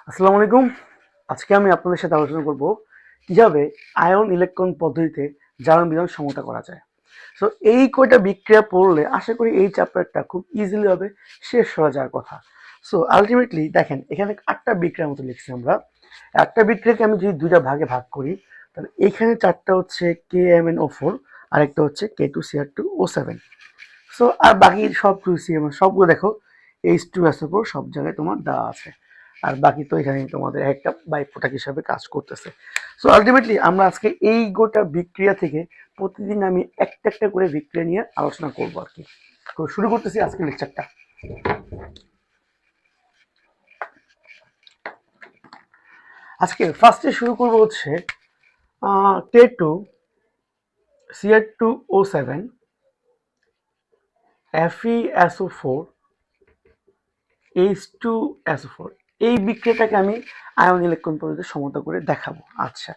আসসালামু আলাইকুম। আজকে আমি আপনাদের সাথে আলোচনা করব কিভাবে আয়ন ইলেকট্রন পদ্ধতিতে জারণ বিজারণ সমতা করা যায়। সো এই কয়টা বিক্রিয়া পড়লে আশা করি এই চ্যাপ্টারটা খুব ইজিলি হবে শেষ হয়ে যাওয়ার কথা। সো আলটিমেটলি দেখেন এখানে 8টা বিক্রিয়ার মতো লিখছি আমরা। একটা বিক্রিয়াকে আমি যদি দুইটা ভাগে ভাগ করি তাহলে এখানে 4টা হচ্ছে KMnO4 আর একটা হচ্ছে K2Cr2O7। সো আর বাকি সব সিএম সবগুলো দেখো H2SO4 সব জায়গায় তোমার দেওয়া আছে। আর বাকি তো এখানে তোমাদের একটা বাই প্রোডাক্ট হিসাবে কাজ করতেছে। সো আলটিমেটলি আমরা আজকে এই গোটা বিক্রিয়া থেকে প্রতিদিন আমি একটা একটা করে বিক্রিয়া নিয়ে আলোচনা করবো আর কি। তো শুরু করতেছি আজকের লেকচারটা। আজকে ফার্স্টে শুরু করবো হচ্ছে K2Cr2O7 FeSO4 H2SO4 এই বিক্রিয়াটাকে আমি আয়ন ইলেকট্রন পদ্ধতিতে সমতা করে দেখাবো। আচ্ছা,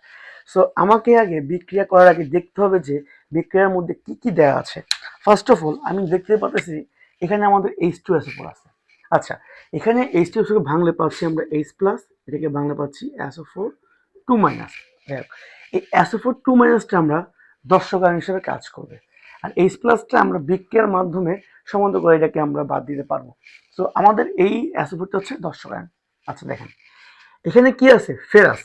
সো আমাকে আগে বিক্রিয়া করার আগে দেখতে হবে যে বিক্রিয়ার মধ্যে কি কি দেওয়া আছে। ফার্স্ট অফ অল আমি দেখতে পাচ্ছি এখানে আমাদের H2SO4 আছে। আচ্ছা, এখানে H2SO4 ভাঙলে পাচ্ছি আমরা H প্লাস, এটাকে বাংলা পাচ্ছি SO4 2 মাইনাস। এই SO4 2 মাইনাসটা আমরা দর্শক আয়ন হিসেবে কাজ করবে, আর H প্লাসটা আমরা বিক্রিয়ার মাধ্যমে সমান্ত করে এটাকে আমরা বাদ দিতে পারবো। তো আমাদের এই অ্যাসোফোরটা হচ্ছে দর্শক আয়ন। আচ্ছা দেখেন এখানে কি আছে, ফেরাস,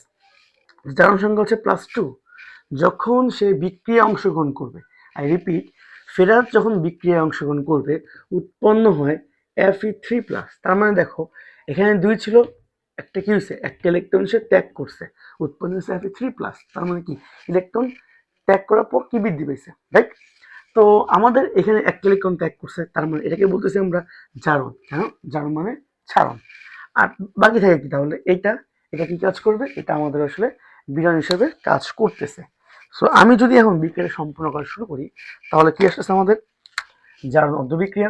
জারণ সংখ্যা হচ্ছে +2। যখন সে বিক্রিয়া অংশগ্রহণ করবে, আই রিপিট, ফেরাস যখন বিক্রিয়ায় অংশগ্রহণ করবে উৎপন্ন হয় Fe3+। তার মানে দেখো এখানে 2 ছিল, একটা কি হয়েছে, একটা ইলেকট্রন সে ত্যাগ করছে, উৎপন্ন হয়েছে Fe3+। তার মানে কি ইলেকট্রন ত্যাগ করার পর কি বৃদ্ধি পেয়েছে, রাইট? তো আমাদের এখানে একটা ইলেকট্রন ত্যাগ করছে, তার মানে এটাকে বলতেছি আমরা জারণ। কেন? জারণ মানে ছাড়ন। আর বাকি থাকে কি তাহলে এটা, এটা কি কাজ করবে, এটা আমাদের আসলে বিজারণ হিসেবে কাজ করতেছে। সো আমি যদি এখন বিক্রিয়া সম্পূর্ণ করা শুরু করি তাহলে কি আসতেছে আমাদের জারণ অর্ধবিক্রিয়া,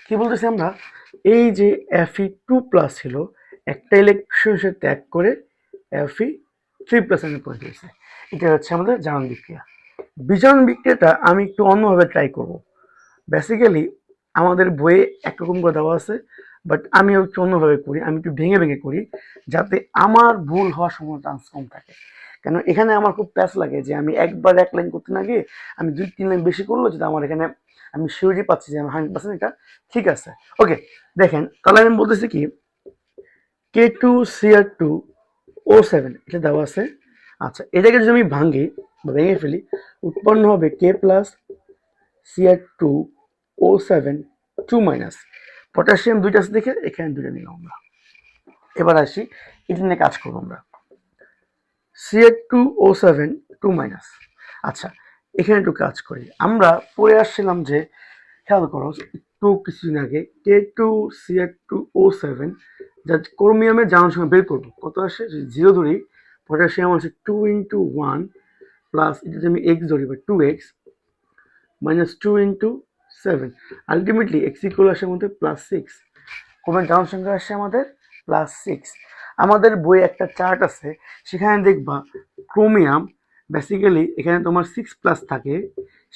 কি বলতেছি আমরা, এই যে Fe2+ ছিল একটা ইলেকট্রন সে ত্যাগ করে Fe3+ এ পৌঁছে গেছে, এটা হচ্ছে আমাদের জারণ বিক্রিয়া। বিজারণ বিক্রিয়াটা আমি একটু অন্যভাবে ট্রাই করব। বেসিক্যালি আমাদের বইয়ে একরকম করে দেওয়া আছে, বাট আমি একটু অন্যভাবে করি, আমি একটু ভেঙে ভেঙে করি যাতে আমার ভুল হওয়ার সম্ভাবনা চান্স কম থাকে। কেন এখানে আমার খুব প্যাচ লাগে যে আমি একবার এক লাইন করতে না গিয়ে আমি 2-3 লাইন বেশি করলো যেটা আমার এখানে আমি শিওরিটি পাচ্ছি যে আমার 100% এটা ঠিক আছে। ওকে, দেখেন তাহলে আমি বলতেছি কি K2Cr2O7 এটা দেওয়া আছে। আচ্ছা, এটাকে যদি আমি ভাঙি বা ভেঙে ফেলি উৎপন্ন হবে K+Cr2O7 2 মাইনাস। পটাশিয়াম দুইটা আছে দেখে এখানে দুইটা নিলাম আমরা। এবার আসি এটা নিয়ে কাজ করবো আমরা। Cr2O7 2 minus. আচ্ছা, এখানে একটু কাজ করি। আমরা পড়ে আসছিলাম যে, খেয়াল করো একটু কিছুদিন আগে K2Cr2O7 যা ক্রোমিয়ামের জারণ সংখ্যা বের করবো কত আসে, যদি 0 ধরি পটাশিয়াম আছে 2 × 1 প্লাস এটা যদি আমি x ধরি বা 2x minus 2 × 7, ultimately x equal আসে আমাদের +6। ক্রোমের জারণ সংখ্যা আসে আমাদের +6। আমাদের বইয়ে একটা চার্ট আছে, সেখানে দেখবা ক্রোমিয়াম বেসিক্যালি এখানে তোমার 6+ থাকে,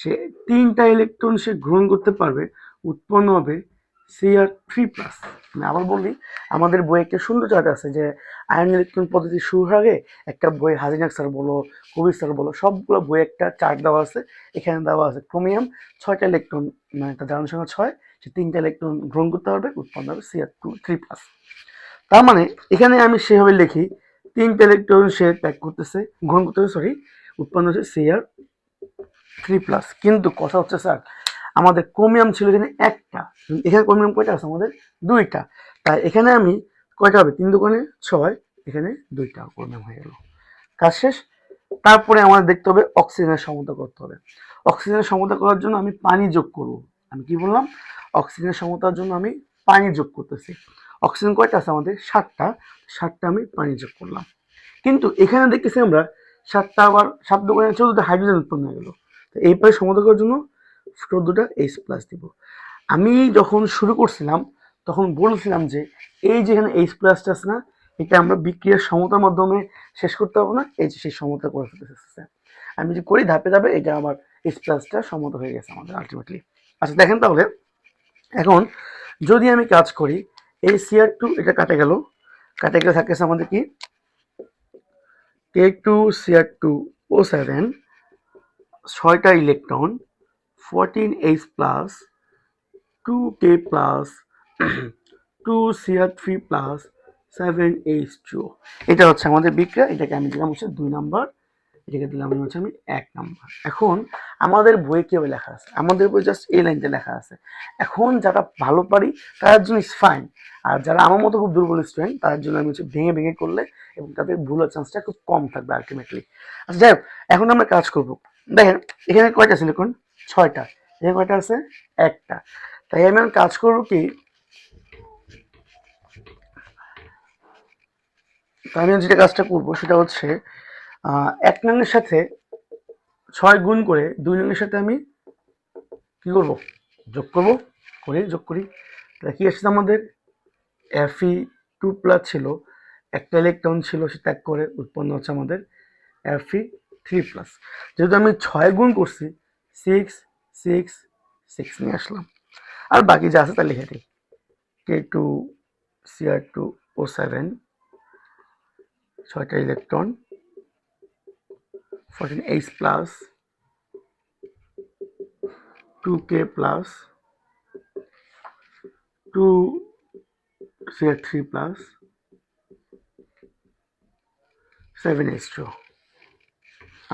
সে 3টা ইলেকট্রন সে গ্রহণ করতে পারবে, উৎপন্ন হবে Cr3+। আমি আবার বলি, আমাদের বইয়ে একটা সুন্দর চার্ট আছে যে আয়ন ইলেকট্রন পদ্ধতি শুরুর আগে একটা বই হাজিনাক স্যার বলো, কবির স্যার বলো, সবগুলো বইয়ে একটা চার্ট দেওয়া আছে। এখানে দেওয়া আছে ক্রোমিয়াম 6টা ইলেকট্রন, মানে তার জারণ সংখ্যা 6, সে 3টা ইলেকট্রন গ্রহণ করতে পারবে, উৎপন্ন হবে Cr3+। তার মানে এখানে আমি সেভাবে লিখি 3টা ইলেকট্রন সে ত্যাগ করতেছে, গ্রহণ করতেছে, সরি, উৎপন্ন হচ্ছে Cr3+। কিন্তু কথা হচ্ছে স্যার আমাদের ক্রোমিয়াম ছিল এখানে একটা, এখানে ক্রোমিয়াম কয়টা আছে আমাদের, 2টা। তাই এখানে আমি কয়টা হবে, 3 দোকানে 6, এখানে 2টা ক্রোমিয়াম হয়ে গেল, কাজ শেষ। তারপরে আমাদের দেখতে হবে অক্সিজেনের সমতা করতে হবে। অক্সিজেনের সমতা করার জন্য আমি পানি যোগ করব। আমি কি বললাম, অক্সিজেনের সমতার জন্য আমি পানি যোগ করতেছি। অক্সিজেন কয়টা আছে আমাদের, 7টা, 7টা আমি পানি যোগ করলাম। কিন্তু এখানে দেখতেছি আমরা 7টা আবার 7 দোকানে 14টা হাইড্রোজেন উৎপন্ন হয়ে গেল। তো এই পারে সমতা করার জন্য 14টা H+ দিব। আমি যখন শুরু করছিলাম তখন বলছিলাম যে এই যে এখানে H+ আছে না, এটা আমরা বিক্রিয়ার সমতার মাধ্যমে শেষ করতে পারবো না, এই যে সেই সমতা করে ফেলতেছে। আমি যে করি ধাপে ধাপে, এটা আমার এইচ প্লাসটা সমত হয়ে গেছে আমাদের আলটিমেটলি। আচ্ছা দেখেন তাহলে এখন যদি আমি কাজ করি এই Cr2 এটা কাটে গেল, কাটে গেলে থাকতেছে আমাদের কি K2Cr2O7 6টা electron 14H plus 2K plus 2Cr3 plus 7H2O। এটা হচ্ছে আমাদের বিক্রিয়া, এটাকে আমি দিলাম হচ্ছে 2 নাম্বার, এটাকে দিলাম হচ্ছে আমি 1 নাম্বার। এখন আমাদের বইয়ে কিভাবে লেখা আছে, আমাদের বই জাস্ট এই লাইনটা লেখা আছে। এখন যারা ভালো পারি তার জন্য ইজ ফাইন, আর যারা আমার মতো খুব দুর্বল স্টুডেন্ট তার জন্য আমি হচ্ছে ভেঙে ভেঙে করলে এবং তাদের ভুলের চান্সটা খুব কম থাকবে আলটিমেটলি। আচ্ছা যাই হোক, এখন আমরা কাজ করব। দেখেন এখানে কয়টা সিলিকন, 6টা, এখানে কয়টা আছে, 1টা। তাই আমি কাজ করবো কি, আমি যেটা কাজটা করবো সেটা হচ্ছে 1 নংয়ের সাথে 6 গুণ করে 2 নংয়ের সাথে আমি কি করব, যোগ করব, যোগ করি। তাহলে কি আসছে আমাদের Fe2 প্লাস ছিল, একটা ইলেকট্রন ছিল, সে ত্যাগ করে উৎপন্ন হচ্ছে আমাদের Fe3 প্লাস। যেহেতু আমি 6 গুণ করছি 6 6 6 নিয়ে আসলাম, আর বাকি যা আছে তা লিখে দিই। K2Cr2O7 6টা electron 14H plus 2K plus 2Cr3 plus 7H2।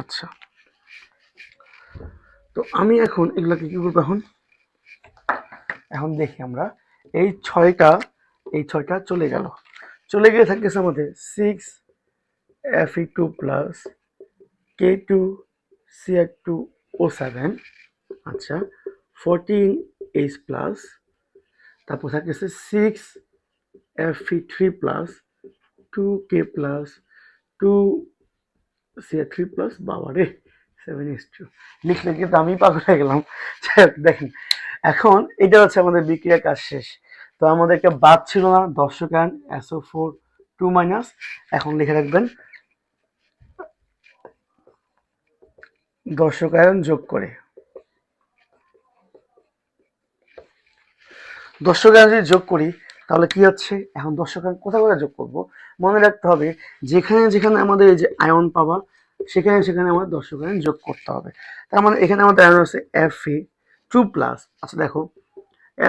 আচ্ছা, তো আমি এখন এগুলাকে কি করবো, এখন দেখি আমরা এই 6টা চলে গেল, চলে গিয়ে থাকতেছে আমাদের 6Fe2 প্লাস K2Cr2O7, আচ্ছা 14H প্লাস, তারপর থাকতেছে 6Fe3 plus 2K plus 2Cr3 plus, বাবা রে 7H2 লিখলে কিন্তু আমি পাগল হয়ে গেলাম। দেখেন এখন এটা হচ্ছে আমাদের বিক্রিয়ার কাজ শেষ। তো আমাদের একটা বাদ ছিল না, দর্শক আয়ন SO4 2-, এখন লিখে রাখবেন দর্শক আয়ন যোগ করে, দর্শক আয়ন যদি যোগ করি তাহলে কি হচ্ছে, এখন দর্শক আয়ন কোথায় কোথায় যোগ করব, মনে রাখতে হবে যেখানে যেখানে আমাদের এই যে আয়ন পাবা সেখানে সেখানে আমাদের দর্শক আয়ন যোগ করতে হবে। তার মানে এখানে আমাদের আয়ন আছে Fe2 প্লাস। আচ্ছা দেখো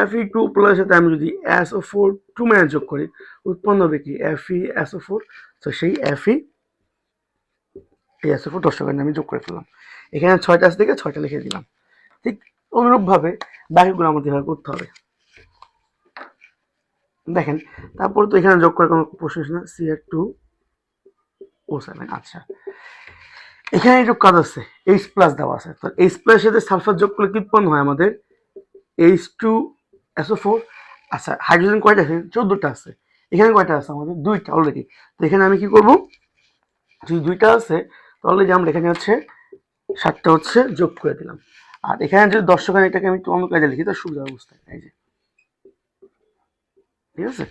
Fe2 প্লাস সাথে আমি যদি SO4 2- যোগ করি উৎপন্ন হবে কি FeSO4, তো সেই FeSO4 দর্শক আয়ন আমি যোগ করে ফেললাম, এখানে 6টা আছে থেকে 6টা লিখে দিলাম। ঠিক অনুরূপভাবে বাকিগুলো আমাদের এভাবে করতে হবে। দেখেন তারপর তো এখানে যোগ করার কোনো প্রশ্ন না, Cr2O7। আচ্ছা এখানে একটু কাজ আছে, H প্লাস দেওয়া আছে, তো H প্লাস সাথে সালফার যোগ করলে কি উৎপন্ন হয় আমাদের H2SO4। আচ্ছা হাইড্রোজেন কয়টা আছে, 14টা আছে, এখানে কয়টা আছে আমাদের 2টা অলরেডি। তো এখানে আমি কি করব, যদি 2টা আছে তাহলে যে আমরা এখানে হচ্ছে 7টা হচ্ছে যোগ করে দিলাম। আর এখানে যদি দর্শক এটাকে আমি একটু অন্য কাজে লিখি তো সুবিধা অবস্থায়, এই যে ঠিক আছে।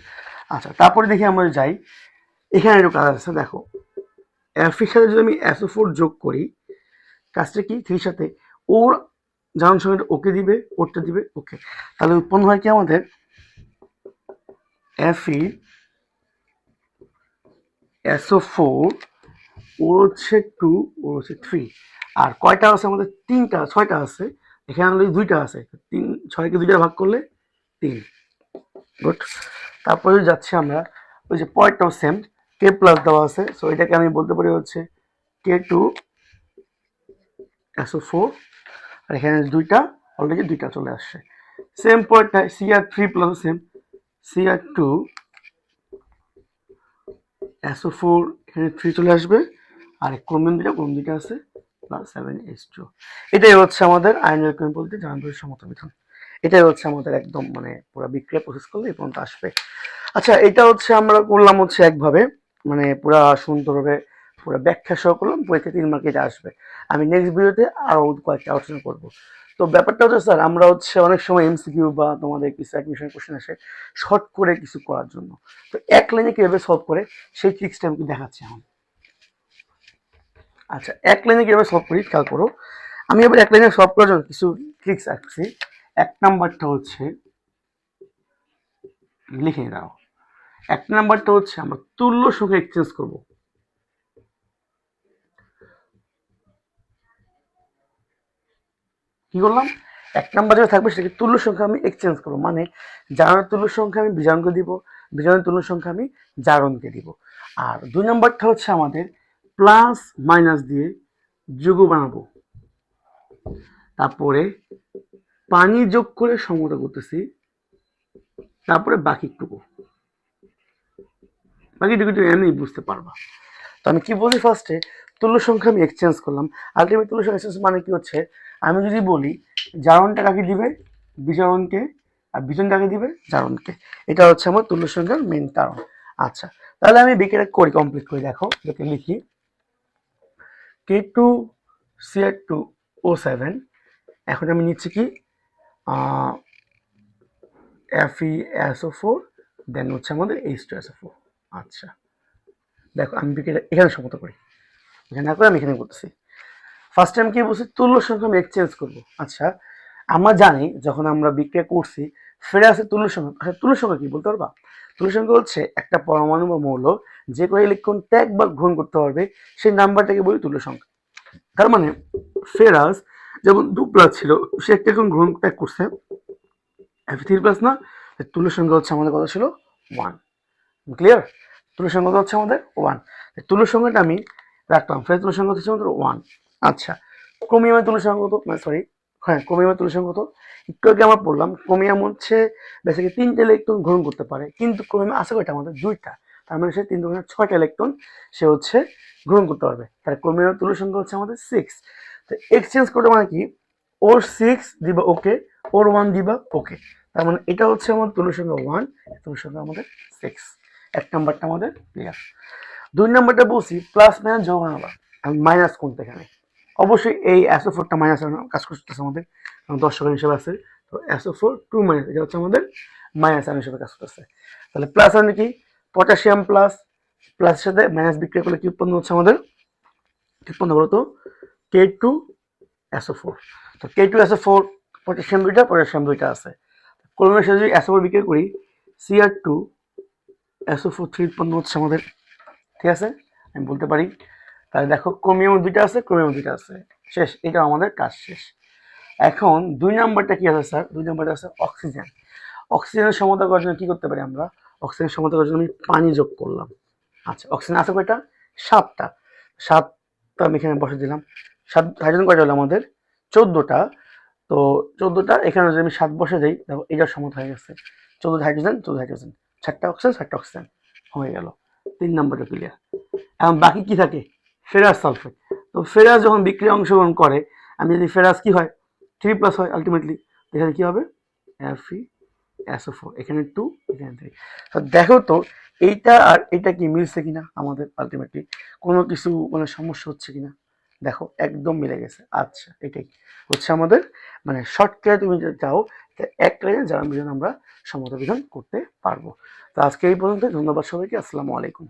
আচ্ছা তারপরে দেখি আমরা যাই, এখানে একটু কাজ আছে, দেখো F এর সাথে যদি আমি SO4 যোগ করি কাজটা কি 3 সাথে ওর জারণ সংখ্যাটা ওকে দিবে, ওরটা দিবে ওকে, তাহলে উৎপন্ন হয় কি আমাদের FeSO4 ওর হচ্ছে 2 ওর হচ্ছে 3, আর কয়টা আছে আমাদের 3টা 6টা আছে, এখানে অলরেডি 2টা আছে, 6কে 2 ভাগ করলে 3। গুড, তারপরে যাচ্ছি আমরা ওই যে পয়েন্টটাও সেম, K প্লাস দেওয়া আছে, সো এটাকে আমি বলতে পারি হচ্ছে K2SO4, আর এখানে 2টা অলরেডি 2টা চলে আসছে। সেম পয়েন্টটা Cr3 প্লাস সেম Cr2SO4, এখানে 3 চলে আসবে, আর ক্রোমিয়াম 2টা আছে প্লাস 7H2। এটাই হচ্ছে আমাদের আয়নীয় কেমিক্যাল পদ্ধতি জারণের সমতা বিধান। এটাই হচ্ছে আমাদের একদম মানে পুরো বিক্রিয়া প্রসেস করলে এই পর্যন্ত আসবে। আচ্ছা এটা হচ্ছে আমরা করলাম হচ্ছে একভাবে, মানে পুরা সুন্দরভাবে পুরো ব্যাখ্যা সহ করলাম, পরীক্ষা 3 মার্কে এটা আসবে। আমি নেক্সট ভিডিওতে আরো কয়েকটা আলোচনা করব। তো ব্যাপারটা হচ্ছে স্যার আমরা হচ্ছে অনেক সময় এমসিকিউ বা তোমাদের কিছু অ্যাডমিশন কোশ্চেন আসে শর্ট করে কিছু করার জন্য, তো এক লাইনে কিভাবে সলভ করে সেই ট্রিক্সটা আমি দেখাচ্ছি এখন। আচ্ছা এক লাইনে কিভাবে সলভ করি খেয়াল করো, আমি এবার এক লাইনে সলভ করার জন্য কিছু ট্রিক্স রাখছি। এক নাম্বারটা হচ্ছে লিখে দাও। এক নাম্বারটা হচ্ছে আমরা তুল্য সংখ্যা এক্সচেঞ্জ করব। কি করলাম? এক নাম্বার যেটা থাকবে সেটাকে তুল্য সংখ্যা আমি এক্সচেঞ্জ করবো, মানে জারণের তুল্য সংখ্যা আমি বিজারণকে দিব, বিজারণের তুল্য সংখ্যা আমি জারণকে দিব। আর দুই নাম্বারটা হচ্ছে আমাদের প্লাস মাইনাস দিয়ে যোগ বানাবো, তারপরে পানি যোগ করে সমতা করতেছি, তারপরে বাকিটুকু এমনি বুঝতে পারবা। তো আমি কি বলি, ফার্স্টে তুল্য সংখ্যা আমি এক্সচেঞ্জ করলাম। আলটিমেট তুল্য সংখ্যা এক্সচেঞ্জ মানে কি হচ্ছে, আমি যদি বলি জারণটা কাকে দিবে বিজারণকে, আর বিজন কাকে দিবে জারণকে, এটা হচ্ছে আমার তুল্য সংখ্যার মেন কারণ। আচ্ছা, তাহলে আমি বিকেটা করি, কমপ্লিট করে দেখো, এটাকে লিখি K2Cr2O7। এখন আমি নিচ্ছি কি FeSO4, দেন হচ্ছে আমাদের H2SO4। আচ্ছা দেখো, আমি বিকেটা এখানে সমতা করি, এখানে না করে আমি এখানে করতেছি। ফার্স্ট টাইম কি বলছি, তুল্য সংখ্যা আমি এক্সচেঞ্জ করবো। আচ্ছা, আমরা জানি যখন আমরা বিক্রিয়া করছি ফেরাসের তুল্য সংখ্যা, আচ্ছা তুল্য সংখ্যা কি বলতে পারবা? তুল্য সংখ্যা হচ্ছে একটা পরমাণু বা মৌল যে কোনো ইলেকট্রন ত্যাগ বা গ্রহণ করতে পারবে, সেই নাম্বারটাকে বলি তুল্য সংখ্যা। তার মানে ফেরাস যেমন 2+ ছিল, সে একটা এখন গ্রহণ ত্যাগ করছে Fe3+ না, তুল্য সংখ্যা হচ্ছে আমাদের কত ছিল? 1। ক্লিয়ার? তুল্য সংখ্যা হচ্ছে আমাদের 1। তুল্য সংখ্যাটা আমি রাখলাম, ফেরাস তুল্য সংখ্যা হচ্ছে আমাদের 1। আচ্ছা, ক্রোমিয়ামের তুল্য সংখ্যা কত? সরি, হ্যাঁ ক্রোমিয়ামের তুল্য সংখ্যা কত? একটু আগে আমরা পড়লাম ক্রোমিয়াম হচ্ছে বেসিক্যালি 3টে ইলেকট্রন গ্রহণ করতে পারে, কিন্তু ক্রোমিয়াম আছে কয়টা আমাদের? 2টা। তার মানে সে 3 2 6টা ইলেকট্রন সে হচ্ছে গ্রহণ করতে পারবে। তাহলে ক্রোমিয়ামের তুল্য সংখ্যা হচ্ছে আমাদের 6। তো এক্সচেঞ্জ করতে মানে কি, ওর 6 দিবা ওকে, ওর 1 দিবা ওকে। তার মানে এটা হচ্ছে আমাদের তুল্য সংখ্যা 1, তুল্য সংখ্যা আমাদের 6। এক নাম্বারটা আমাদের ক্লিয়ার। দুই নাম্বারটা বলছি প্লাস মাইনাস যোগ আনাবা, আমি মাইনাস কোনটা এখানে? অবশ্যই এই SO4টা মাইনাস কাজ করতেছে আমাদের, দর্শকের হিসেবে আছে। তো SO4 2 মাইনাস, এটা হচ্ছে আমাদের মাইনাস আয়ন হিসেবে কাজ করতেছে। তাহলে প্লাস মানে কি, পটাশিয়াম প্লাস প্লাসের সাথে মাইনাস বিক্রিয়া করলে কি উৎপন্ন হচ্ছে আমাদের? কি উৎপন্ন বলতো? K2SO4। তো K2SO4 পটাশিয়াম 2টা, পটাশিয়াম 2টা আছে। ক্লোরিনের সাথে যদি SO4 বিক্রিয়া করি, Cr2SO4 3 উৎপন্ন হচ্ছে আমাদের। ঠিক আছে, আমি বলতে পারি। তাহলে দেখো ক্রোমিয়াম 2টা আছে, ক্রোমিয়াম 2টা আছে, শেষ, এটা আমাদের কাজ শেষ। এখন দুই নাম্বারটা কি আছে স্যার? দুই নাম্বারটা আছে অক্সিজেন। অক্সিজেনের সমতা করার জন্য কি করতে পারি আমরা? অক্সিজেন সমতা করার জন্য আমি পানি যোগ করলাম। আচ্ছা, অক্সিজেন আছে কয়টা? 7টা। 7টা আমি এখানে বসে দিলাম। 7 হাইড্রোজেন কয়টা হলো আমাদের? 14টা। তো 14টা এখানে যদি আমি 7 বসে দিই, দেখো এটার সমতা হয়ে গেছে। 14 হাইড্রোজেন, 14 হাইড্রোজেন, 4টা অক্সিজেন, 4টা অক্সিজেন হয়ে গেল। 3 নাম্বারটা ক্লিয়ার। এখন বাকি কি থাকে? Ferrous sulphate. তো ফেরাস যখন বিক্রিয়া অংশগ্রহণ করে, আমি যদি ফেরাস কি হয় 3+ হয় আলটিমেটলি, এখানে কি হবে? FeSO4, এখানে 2, এখানে 3। তো দেখো তো এইটা আর এটা কি মিলছে কিনা আমাদের, আলটিমেটলি কোনো কিছু মানে সমস্যা হচ্ছে কিনা? দেখো একদম মিলে গেছে। আচ্ছা, এটাই হচ্ছে আমাদের মানে শর্টকাটে তুমি যদি চাও এক লাইনে জারণ বিজারণ আমরা সমতা বিধান করতে পারবো। তো আজকে এই পর্যন্ত, ধন্যবাদ সবাইকে, আসসালামু আলাইকুম।